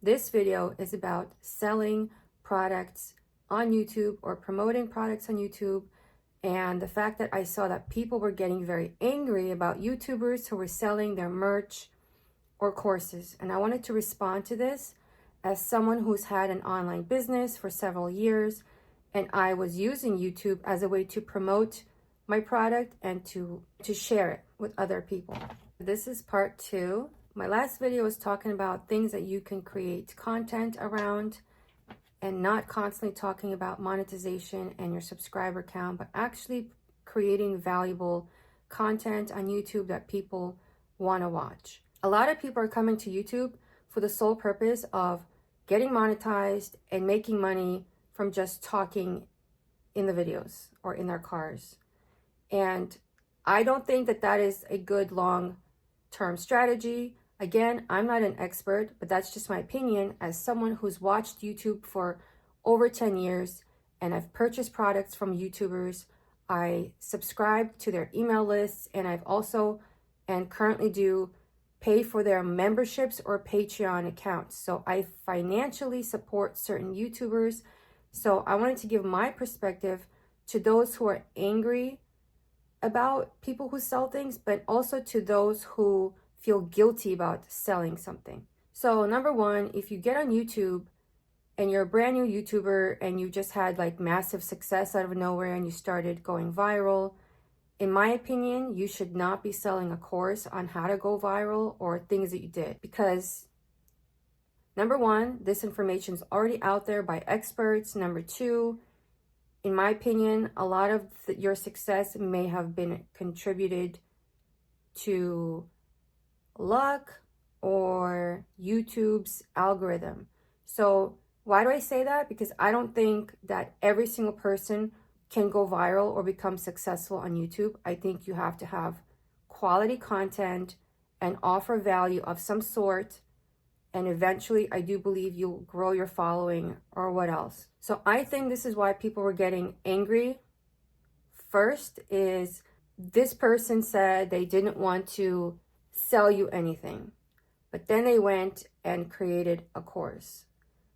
This video is about selling products on YouTube or promoting products on YouTube, and the fact that I saw that people were getting very angry about YouTubers who were selling their merch or courses. And I wanted to respond to this as someone who's had an online business for several years, and I was using YouTube as a way to promote my product and to share it with other people. This is part 2. My last video was talking about things that you can create content around and not constantly talking about monetization and your subscriber count, but actually creating valuable content on YouTube that people want to watch. A lot of people are coming to YouTube for the sole purpose of getting monetized and making money from just talking in the videos or in their cars. And I don't think that that is a good long-term strategy. Again, I'm not an expert, but that's just my opinion as someone who's watched YouTube for over 10 years, and I've purchased products from YouTubers. I subscribe to their email lists, and I've also and currently do pay for their memberships or Patreon accounts. So I financially support certain YouTubers. So I wanted to give my perspective to those who are angry about people who sell things, but also to those who feel guilty about selling something. So number one, if you get on YouTube and you're a brand new YouTuber and you just had like massive success out of nowhere and you started going viral, in my opinion, you should not be selling a course on how to go viral or things that you did, because number one, this information is already out there by experts. Number two, in my opinion, a lot of your success may have been contributed to luck or YouTube's algorithm. So why do I say that? Because I don't think that every single person can go viral or become successful on YouTube. I think you have to have quality content and offer value of some sort. And eventually, I do believe you'll grow your following or what else. So I think this is why people were getting angry. First is this person said they didn't want to sell you anything, but then they went and created a course.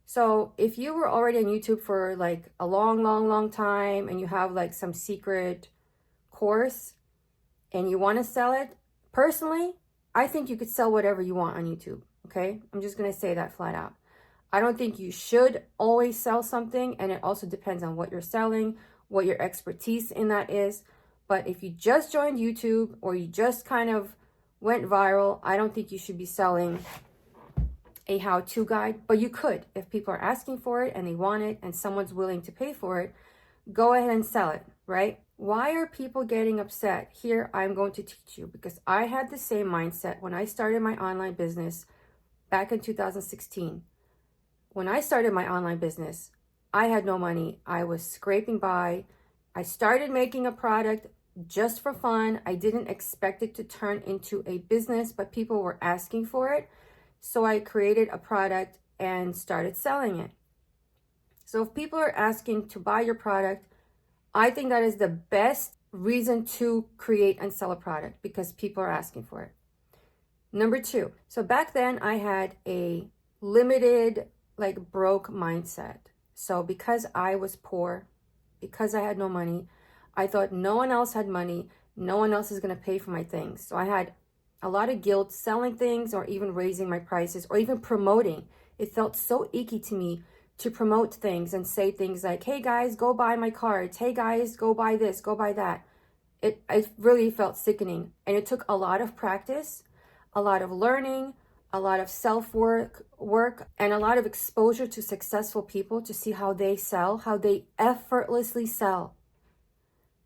So if you were already on YouTube for like a long time and you have like some secret course and you want to sell it, personally, I think you could sell whatever you want on YouTube. Okay, I'm just going to say that flat out. I don't think you should always sell something, and it also depends on what you're selling, what your expertise in that is. But if you just joined YouTube or you just kind of went viral, I don't think you should be selling a how-to guide, but you could. If people are asking for it and they want it and someone's willing to pay for it, go ahead and sell it, right? Why are people getting upset? Here, I'm going to teach you, because I had the same mindset when I started my online business back in 2016. When I started my online business, I had no money. I was scraping by. I started making a product just for fun. I didn't expect it to turn into a business, but people were asking for it. So I created a product and started selling it. So if people are asking to buy your product, I think that is the best reason to create and sell a product, because people are asking for it. Number two, so back then I had a limited, like broke mindset. So because I was poor, because I had no money, I thought no one else had money, no one else is going to pay for my things. So I had a lot of guilt selling things or even raising my prices or even promoting. It felt so icky to me to promote things and say things like, hey guys, go buy my cards. Hey guys, go buy this, go buy that. It really felt sickening. And it took a lot of practice, a lot of learning, a lot of self-work, and a lot of exposure to successful people to see how they sell, how they effortlessly sell.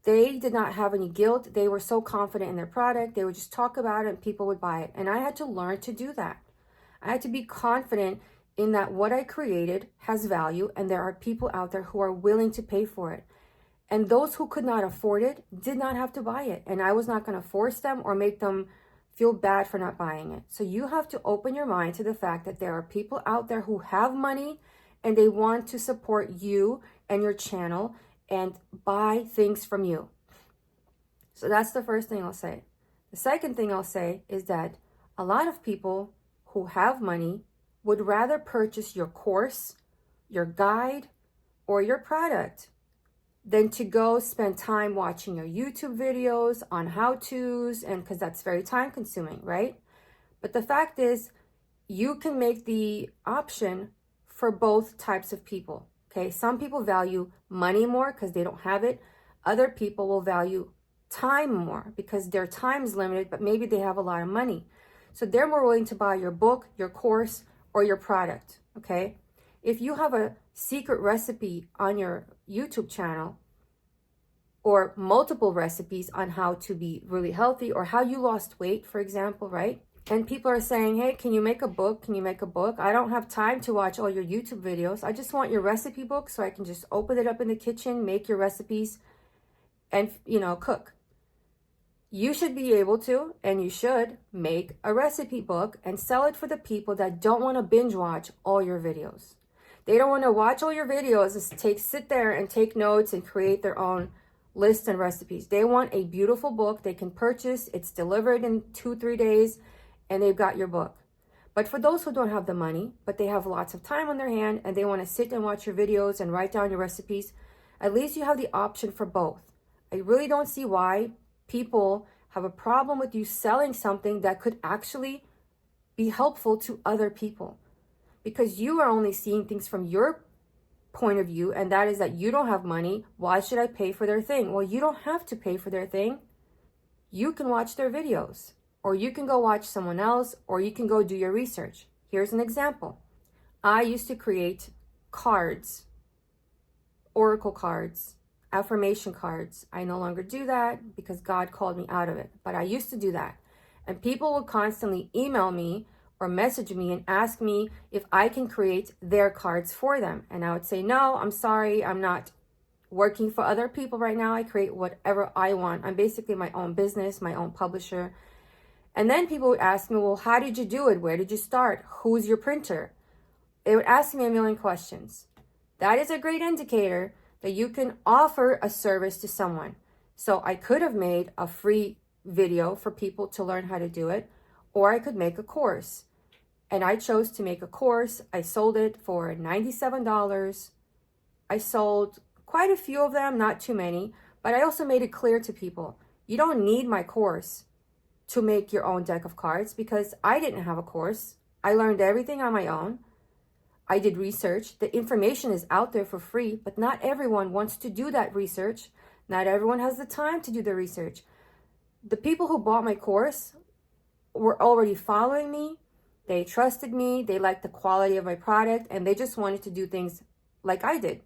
They did not have any guilt. They were so confident in their product. They would just talk about it and people would buy it. And I had to learn to do that. I had to be confident in that what I created has value and there are people out there who are willing to pay for it. And those who could not afford it did not have to buy it. And I was not going to force them or make them feel bad for not buying it. So you have to open your mind to the fact that there are people out there who have money and they want to support you and your channel and buy things from you. So that's the first thing I'll say. The second thing I'll say is that a lot of people who have money would rather purchase your course, your guide, or your product than to go spend time watching your YouTube videos on how-tos, and because that's very time consuming, right? But the fact is, you can make the option for both types of people, okay? Some people value money more because they don't have it. Other people will value time more because their time is limited, but maybe they have a lot of money. So they're more willing to buy your book, your course, or your product, okay? If you have a secret recipe on your YouTube channel, or multiple recipes on how to be really healthy, or how you lost weight, for example, right? And people are saying, hey, can you make a book? Can you make a book? I don't have time to watch all your YouTube videos. I just want your recipe book so I can just open it up in the kitchen, make your recipes, and, cook. You should be able to, and you should, make a recipe book and sell it for the people that don't want to binge watch all your videos. They don't want to watch all your videos, sit there and take notes and create their own lists and recipes. They want a beautiful book they can purchase. It's delivered in 2-3 days, and they've got your book. But for those who don't have the money, but they have lots of time on their hand and they want to sit and watch your videos and write down your recipes, at least you have the option for both. I really don't see why people have a problem with you selling something that could actually be helpful to other people, because you are only seeing things from your point of view, and that is that you don't have money. Why should I pay for their thing? Well, you don't have to pay for their thing. You can watch their videos, or you can go watch someone else, or you can go do your research. Here's an example. I used to create cards, oracle cards, affirmation cards. I no longer do that because God called me out of it, but I used to do that. And people would constantly email me or message me and ask me if I can create their cards for them. And I would say, no, I'm sorry, I'm not working for other people right now. I create whatever I want. I'm basically my own business, my own publisher. And then people would ask me, well, how did you do it? Where did you start? Who's your printer? They would ask me a million questions. That is a great indicator that you can offer a service to someone. So I could have made a free video for people to learn how to do it, or I could make a course. And I chose to make a course. I sold it for $97. I sold quite a few of them, not too many, but I also made it clear to people, you don't need my course to make your own deck of cards, because I didn't have a course. I learned everything on my own. I did research. The information is out there for free, but not everyone wants to do that research. Not everyone has the time to do the research. The people who bought my course were already following me. They trusted me. They liked the quality of my product, and they just wanted to do things like I did.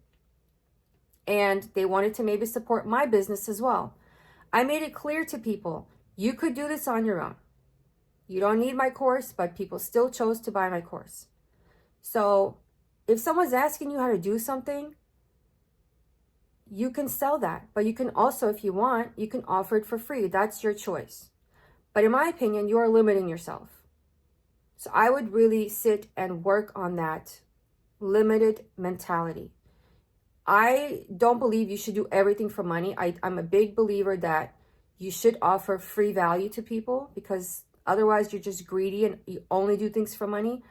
And they wanted to maybe support my business as well. I made it clear to people, you could do this on your own. You don't need my course, but people still chose to buy my course. So if someone's asking you how to do something, you can sell that. But you can also, if you want, you can offer it for free. That's your choice. But in my opinion, you are limiting yourself. So I would really sit and work on that limited mentality. I don't believe you should do everything for money. I'm a big believer that you should offer free value to people, because otherwise you're just greedy and you only do things for money.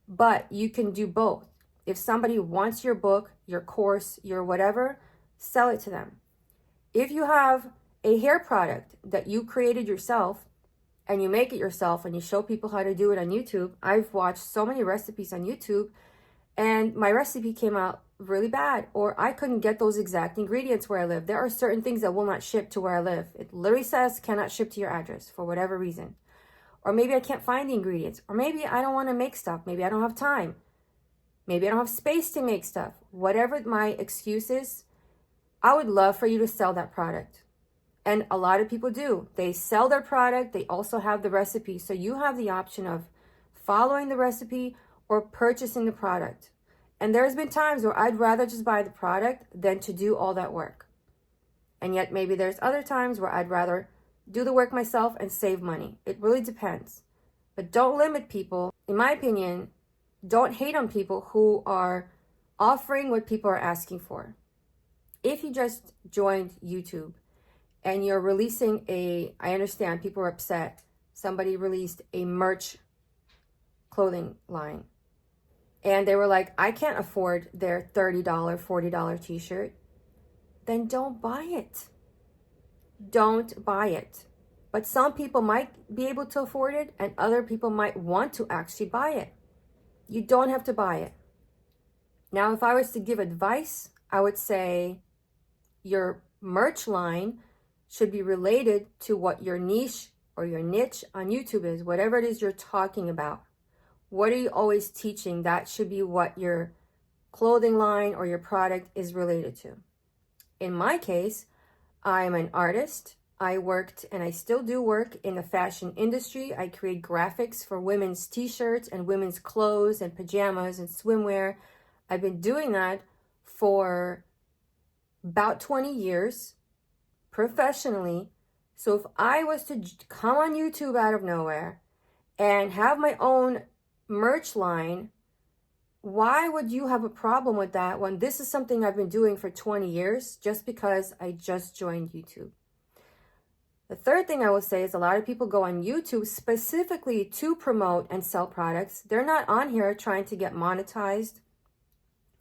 But you can do both. If somebody wants your book, your course, your whatever, sell it to them. If you have a hair product that you created yourself and you make it yourself and you show people how to do it on YouTube, I've watched so many recipes on YouTube and my recipe came out really bad, or I couldn't get those exact ingredients where I live. There are certain things that will not ship to where I live. It literally says cannot ship to your address for whatever reason. Or maybe I can't find the ingredients. Or maybe I don't want to make stuff. Maybe I don't have time. Maybe I don't have space to make stuff. Whatever my excuse is, I would love for you to sell that product. And a lot of people do. They sell their product. They also have the recipe. So you have the option of following the recipe or purchasing the product. And there's been times where I'd rather just buy the product than to do all that work. And yet maybe there's other times where I'd rather do the work myself and save money. It really depends. But don't limit people. In my opinion, don't hate on people who are offering what people are asking for. If you just joined YouTube and you're releasing I understand people are upset. Somebody released a merch clothing line. and they were like, I can't afford their $30, $40 t-shirt, then don't buy it. Don't buy it. But some people might be able to afford it, and other people might want to actually buy it. You don't have to buy it. Now, if I was to give advice, I would say your merch line should be related to what your niche or your niche on YouTube is, whatever it is you're talking about. What are you always teaching? That should be what your clothing line or your product is related to. In my case, I'm an artist. I worked and I still do work in the fashion industry. I create graphics for women's t-shirts and women's clothes and pajamas and swimwear. I've been doing that for about 20 years professionally. So if I was to come on YouTube out of nowhere and have my own merch line, why would you have a problem with that when this is something I've been doing for 20 years just because I just joined YouTube? The third thing I will say is a lot of people go on YouTube specifically to promote and sell products. They're not on here trying to get monetized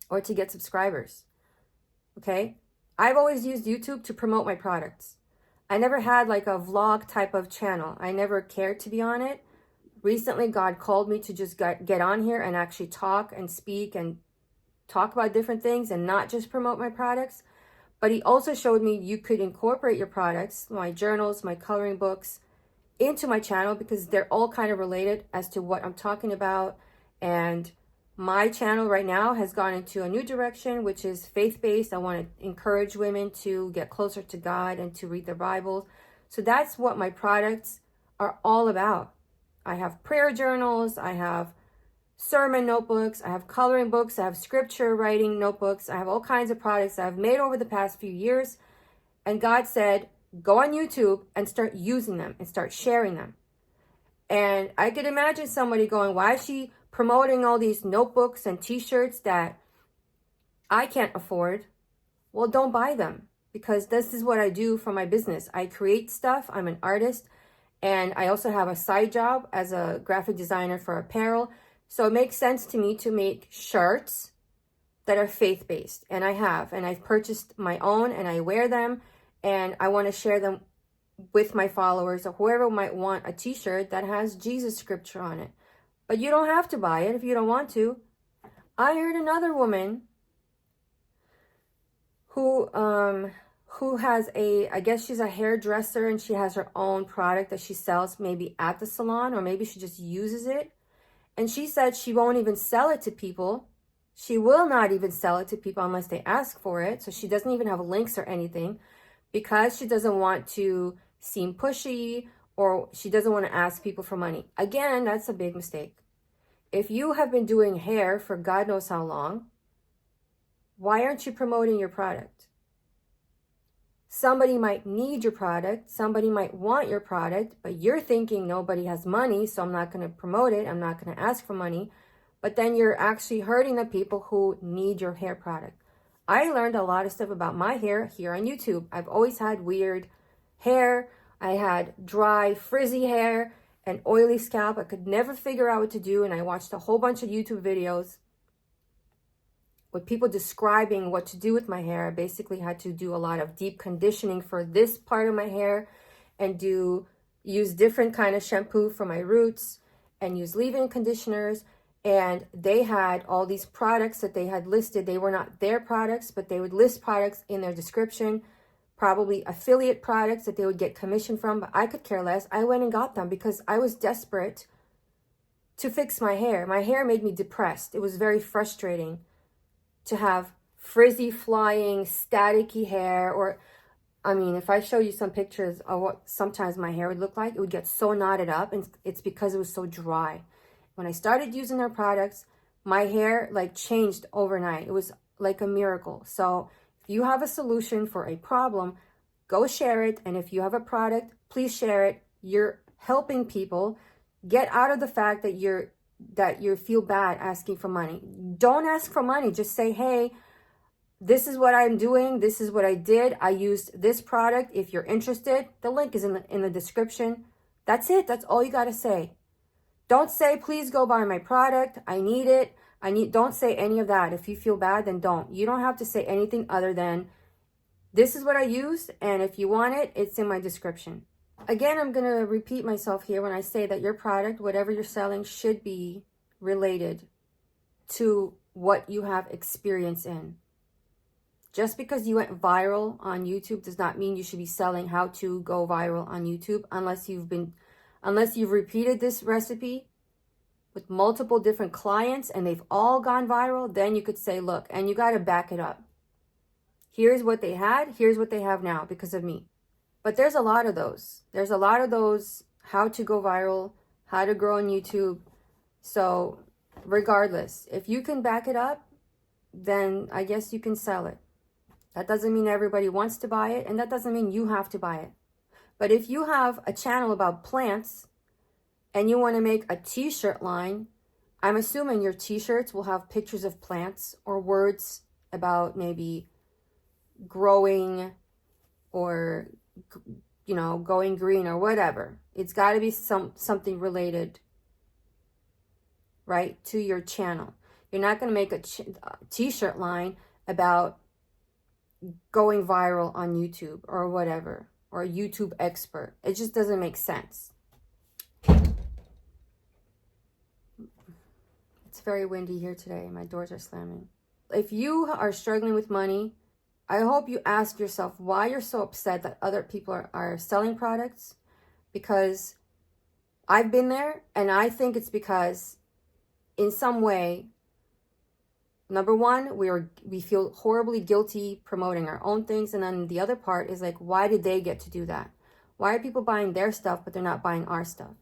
or to get subscribers. Okay? I've always used YouTube to promote my products. I never had like a vlog type of channel. I never cared to be on it. Recently, God called me to just get on here and actually talk and speak and talk about different things and not just promote my products. But he also showed me you could incorporate your products, my journals, my coloring books, into my channel because they're all kind of related as to what I'm talking about. And my channel right now has gone into a new direction, which is faith-based. I want to encourage women to get closer to God and to read their Bible. So that's what my products are all about. I have prayer journals, I have sermon notebooks, I have coloring books, I have scripture writing notebooks, I have all kinds of products that I've made over the past few years. And God said, go on YouTube and start using them and start sharing them. And I could imagine somebody going, why is she promoting all these notebooks and t-shirts that I can't afford? Well, don't buy them, because this is what I do for my business. I create stuff. I'm an artist. And I also have a side job as a graphic designer for apparel. So it makes sense to me to make shirts that are faith-based. And I've purchased my own and I wear them. And I want to share them with my followers or whoever might want a t-shirt that has Jesus scripture on it. But you don't have to buy it if you don't want to. I heard another woman who has I guess she's a hairdresser and she has her own product that she sells maybe at the salon, or maybe she just uses it. And she said she won't even sell it to people. She will not even sell it to people unless they ask for it. So she doesn't even have links or anything because she doesn't want to seem pushy, or she doesn't want to ask people for money. Again, that's a big mistake. If you have been doing hair for God knows how long, why aren't you promoting your product? Somebody might need your product. Somebody might want your product, but you're thinking nobody has money, so I'm not going to promote it. I'm not going to ask for money. But then you're actually hurting the people who need your hair product. I learned a lot of stuff about my hair here on YouTube. I've always had weird hair. I had dry, frizzy hair and oily scalp. I could never figure out what to do, and I watched a whole bunch of YouTube videos with people describing what to do with my hair. I basically had to do a lot of deep conditioning for this part of my hair and use different kind of shampoo for my roots and use leave-in conditioners. And they had all these products that they had listed. They were not their products, but they would list products in their description, probably affiliate products that they would get commission from, but I could care less. I went and got them because I was desperate to fix my hair. My hair made me depressed. It was very frustrating to have frizzy, flying, staticky hair. Or, I mean, if I show you some pictures of what sometimes my hair would look like, it would get so knotted up, and it's because it was so dry. When I started using their products, my hair like changed overnight. It was like a miracle. So if you have a solution for a problem, go share it. And if you have a product, please share it. You're helping people get out of the fact that you feel bad asking for money. Don't ask for money. Just say, hey, this is what I'm doing. This is what I did. I used this product. If you're interested, the link is in the description. That's it. That's all you got to say. Don't say, please go buy my product. I need it. Don't say any of that. If you feel bad, then don't. You don't have to say anything other than, this is what I used, and if you want it, it's in my description. Again, I'm going to repeat myself here when I say that your product, whatever you're selling, should be related to what you have experience in. Just because you went viral on YouTube does not mean you should be selling how to go viral on YouTube unless you've repeated this recipe with multiple different clients and they've all gone viral. Then you could say, look, and you got to back it up. Here's what they had, here's what they have now because of me. But there's a lot of those. There's a lot of those how to go viral, how to grow on YouTube. So regardless, if you can back it up, then I guess you can sell it. That doesn't mean everybody wants to buy it, and that doesn't mean you have to buy it. But if you have a channel about plants and you want to make a t-shirt line, I'm assuming your t-shirts will have pictures of plants or words about maybe growing or, you know, going green or whatever. It's got to be something related, right, to your channel. You're not going to make a t-shirt line about going viral on YouTube or whatever, or a YouTube expert. It just doesn't make sense. It's very windy here today. My doors are slamming. If you are struggling with money, I hope you ask yourself why you're so upset that other people are selling products, because I've been there, and I think it's because in some way, number one, we feel horribly guilty promoting our own things. And then the other part is like, why did they get to do that? Why are people buying their stuff, but they're not buying our stuff?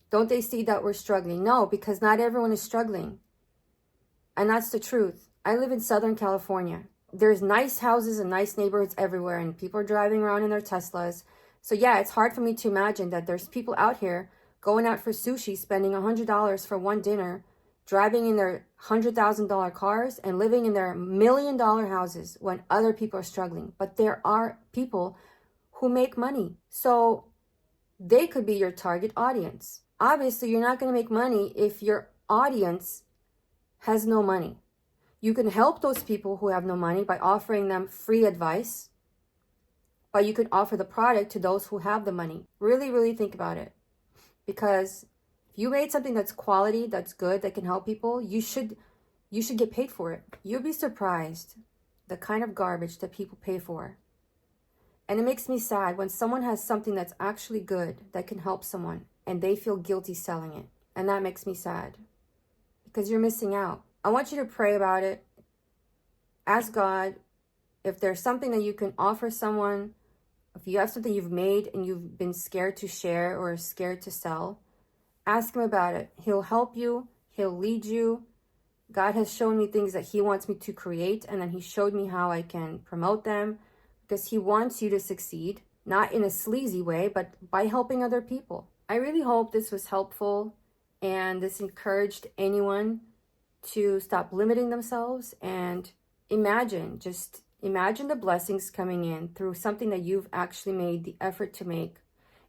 Don't they see that we're struggling? No, because not everyone is struggling. And that's the truth. I live in Southern California. There's nice houses and nice neighborhoods everywhere, and people are driving around in their Teslas. So yeah, it's hard for me to imagine that there's people out here going out for sushi, spending $100 for one dinner, driving in their $100,000 cars and living in their $1 million houses when other people are struggling. But there are people who make money. So they could be your target audience. Obviously, you're not going to make money if your audience has no money. You can help those people who have no money by offering them free advice, but you can offer the product to those who have the money. Really, really think about it. Because if you made something that's quality, that's good, that can help people, you should get paid for it. You'll be surprised the kind of garbage that people pay for. And it makes me sad when someone has something that's actually good that can help someone and they feel guilty selling it. And that makes me sad because you're missing out. I want you to pray about it. Ask God if there's something that you can offer someone, if you have something you've made and you've been scared to share or scared to sell. Ask him about it. He'll help you. He'll lead you. God has shown me things that he wants me to create, and then he showed me how I can promote them, because he wants you to succeed, not in a sleazy way, but by helping other people. I really hope this was helpful and this encouraged anyone to stop limiting themselves and imagine the blessings coming in through something that you've actually made the effort to make.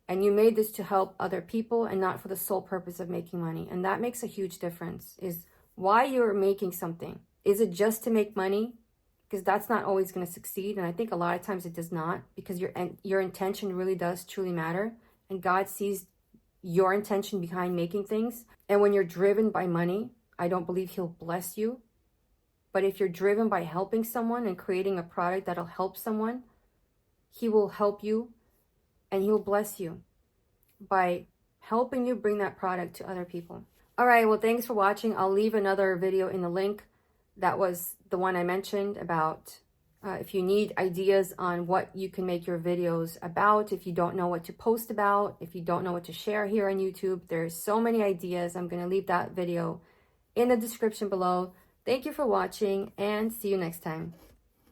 And you made this to help other people and not for the sole purpose of making money. And that makes a huge difference, is why you're making something. Is it just to make money? Because that's not always going to succeed. And I think a lot of times it does not, because your intention really does truly matter. And God sees your intention behind making things. And when you're driven by money, I don't believe he'll bless you. But if you're driven by helping someone and creating a product that'll help someone, he will help you. And he'll bless you by helping you bring that product to other people. All right, well, thanks for watching. I'll leave another video in the link. That was the one I mentioned about if you need ideas on what you can make your videos about, if you don't know what to post about, if you don't know what to share here on YouTube. There's so many ideas. I'm going to leave that video in the description below. Thank you for watching, and see you next time.